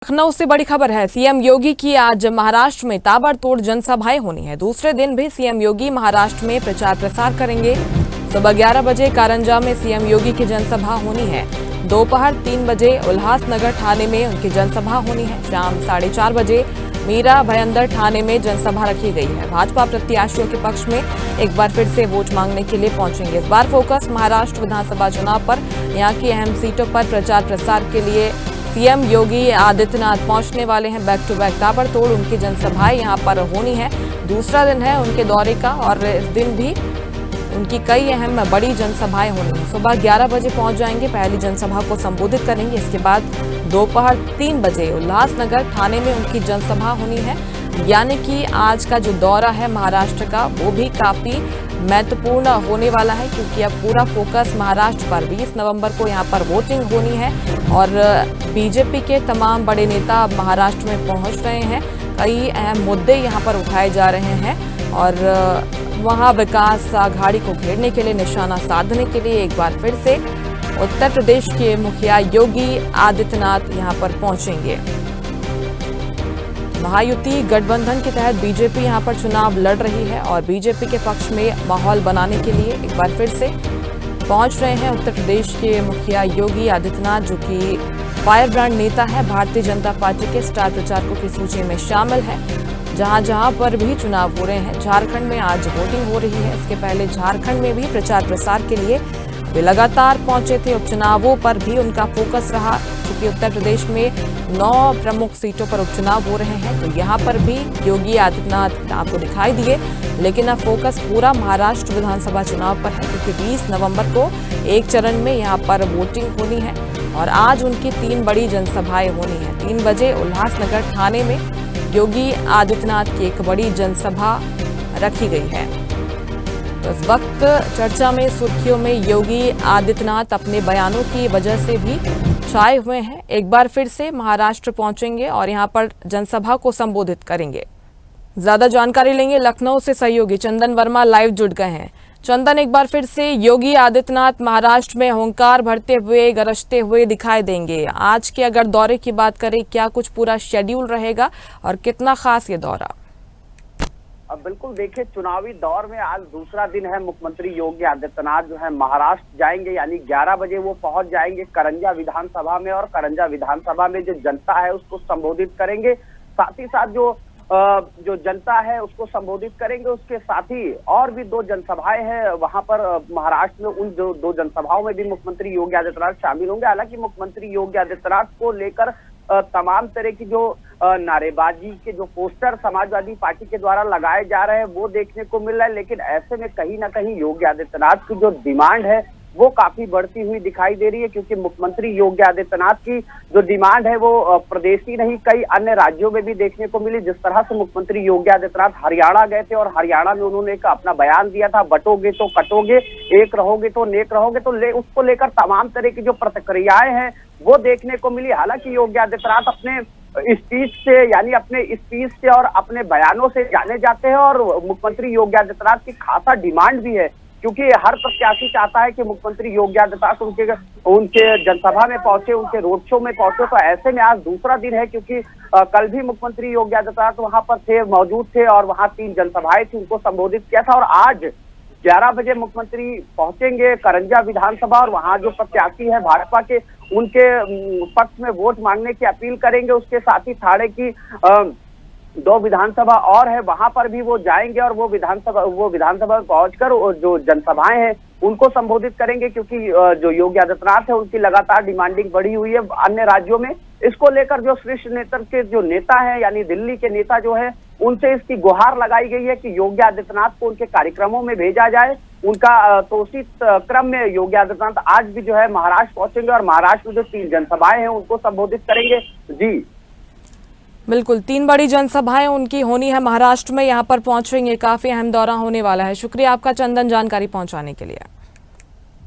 लखनऊ से बड़ी खबर है। सीएम योगी की आज महाराष्ट्र में ताबड़तोड़ जनसभाएं होनी है। दूसरे दिन भी सीएम योगी महाराष्ट्र में प्रचार प्रसार करेंगे। सुबह 11 बजे कारंजा में सीएम योगी की जनसभा होनी है। दोपहर 3 बजे उल्लासनगर थाने में उनकी जनसभा होनी है। शाम 4:30 बजे मीरा भयंदर थाने में जनसभा रखी गई है। भाजपा प्रत्याशियों के पक्ष में एक बार फिर से वोट मांगने के लिए पहुंचेंगे। इस बार फोकस महाराष्ट्र विधानसभा चुनाव पर। यहाँ की अहम सीटों पर प्रचार प्रसार के लिए सीएम योगी आदित्यनाथ पहुंचने वाले हैं। बैक टू बैक ताबड़तोड़ उनकी जनसभाएं यहां पर होनी है। दूसरा दिन है उनके दौरे का और इस दिन भी उनकी कई अहम बड़ी जनसभाएं होनी है। सुबह 11 बजे पहुंच जाएंगे, पहली जनसभा को संबोधित करेंगे। इसके बाद दोपहर 3 बजे उल्लासनगर थाने में उनकी जनसभा होनी है। यानी कि आज का जो दौरा है महाराष्ट्र का वो भी काफी महत्वपूर्ण होने वाला है, क्योंकि अब पूरा फोकस महाराष्ट्र पर। 20 नवंबर को यहां पर वोटिंग होनी है और बीजेपी के तमाम बड़े नेता अब महाराष्ट्र में पहुंच रहे हैं। कई अहम मुद्दे यहां पर उठाए जा रहे हैं और वहां विकास आघाड़ी को घेरने के लिए, निशाना साधने के लिए एक बार फिर से उत्तर प्रदेश के मुखिया योगी आदित्यनाथ यहां पर पहुंचेंगे। महायुति गठबंधन के तहत बीजेपी यहां पर चुनाव लड़ रही है और बीजेपी के पक्ष में माहौल बनाने के लिए एक बार फिर से पहुंच रहे हैं उत्तर प्रदेश के मुखिया योगी आदित्यनाथ, जो कि फायर ब्रांड नेता है। भारतीय जनता पार्टी के स्टार प्रचारकों की सूची में शामिल है। जहां जहां पर भी चुनाव हो रहे हैं, झारखंड में आज वोटिंग हो रही है। इसके पहले झारखंड में भी प्रचार प्रसार के लिए वे लगातार पहुंचे थे। उपचुनावों पर भी उनका फोकस रहा, क्योंकि उत्तर प्रदेश में 9 प्रमुख सीटों पर उपचुनाव हो रहे हैं। तो यहाँ पर भी योगी आदित्यनाथ आपको दिखाई दिए, लेकिन अब फोकस पूरा महाराष्ट्र विधानसभा चुनाव पर है, क्योंकि 20 नवंबर को एक चरण में यहाँ पर वोटिंग होनी है और आज उनकी 3 बड़ी जनसभाएं होनी है। 3 बजे उल्लासनगर थाने में योगी आदित्यनाथ की एक बड़ी जनसभा रखी गई है। तो इस वक्त चर्चा में सुर्खियों में योगी आदित्यनाथ अपने बयानों की वजह से भी छाए हुए हैं। एक बार फिर से महाराष्ट्र पहुंचेंगे और यहां पर जनसभा को संबोधित करेंगे। ज्यादा जानकारी लेंगे, लखनऊ से सहयोगी चंदन वर्मा लाइव जुड़ गए हैं। चंदन, एक बार फिर से योगी आदित्यनाथ महाराष्ट्र में हुंकार भरते हुए, गरजते हुए दिखाई देंगे। आज के अगर दौरे की बात करें, क्या कुछ पूरा शेड्यूल रहेगा और कितना खास ये दौरा? अब बिल्कुल देखिए, चुनावी दौर में आज दूसरा दिन है। मुख्यमंत्री योगी आदित्यनाथ जो है महाराष्ट्र जाएंगे, यानी 11 बजे वो पहुंच जाएंगे करंजा विधानसभा में और करंजा विधानसभा में जो जनता है उसको संबोधित करेंगे। साथ ही साथ जो जनता है उसको संबोधित करेंगे। उसके साथ ही और भी 2 जनसभाएं हैं वहां पर महाराष्ट्र में। उन 2 जनसभाओं में भी मुख्यमंत्री योगी आदित्यनाथ शामिल होंगे। हालांकि मुख्यमंत्री योगी आदित्यनाथ को लेकर तमाम तरह की जो नारेबाजी के जो पोस्टर समाजवादी पार्टी के द्वारा लगाए जा रहे हैं वो देखने को मिल रहा है। लेकिन ऐसे में कहीं ना कहीं योगी आदित्यनाथ की जो डिमांड है वो काफी बढ़ती हुई दिखाई दे रही है, क्योंकि मुख्यमंत्री योगी आदित्यनाथ की जो डिमांड है वो प्रदेश ही नहीं कई अन्य राज्यों में भी देखने को मिली। जिस तरह से मुख्यमंत्री योगी आदित्यनाथ हरियाणा गए थे और हरियाणा में उन्होंने एक अपना बयान दिया था, बटोगे तो कटोगे, एक रहोगे तो नेक रहोगे, तो उसको लेकर तमाम तरह की जो प्रतिक्रियाएं हैं वो देखने को मिली। हालांकि योगी आदित्यनाथ अपने स्पीच से, यानी अपने स्पीच से और अपने बयानों से जाने जाते हैं और मुख्यमंत्री योगी आदित्यनाथ की खासा डिमांड भी है, क्योंकि हर प्रत्याशी चाहता है कि मुख्यमंत्री योगी आदित्यनाथ उनके जनसभा में पहुंचे, उनके रोड शो में पहुंचे। तो ऐसे में आज दूसरा दिन है, क्योंकि कल भी मुख्यमंत्री योगी आदित्यनाथ वहां पर थे, मौजूद थे और वहां 3 जनसभाएं थी, उनको संबोधित किया था। और आज 11 बजे मुख्यमंत्री पहुंचेंगे करंजा विधानसभा और वहां जो प्रत्याशी है भाजपा के, उनके पक्ष में वोट मांगने की अपील करेंगे। उसके साथ ही ठाणे की 2 विधानसभा और है, वहां पर भी वो जाएंगे और वो विधानसभा में पहुंचकर जो जनसभाएं हैं उनको संबोधित करेंगे, क्योंकि जो योगी आदित्यनाथ है उनकी लगातार डिमांडिंग बढ़ी हुई है अन्य राज्यों में। इसको लेकर जो शीर्ष नेतृत्व के जो नेता है, यानी दिल्ली के नेता जो है, उनसे इसकी गुहार लगाई गई है कि योगी आदित्यनाथ को उनके कार्यक्रमों में भेजा जाए। उनका तो उसी क्रम में योगी आदित्यनाथ आज भी जो है महाराष्ट्र पहुंचेंगे और महाराष्ट्र में जो 3 जनसभाएं हैं उनको संबोधित करेंगे। जी बिल्कुल, 3 बड़ी जनसभाएं उनकी होनी है महाराष्ट्र में, यहाँ पर पहुंचेंगे। काफी अहम दौरा होने वाला है। शुक्रिया आपका चंदन, जानकारी पहुंचाने के लिए।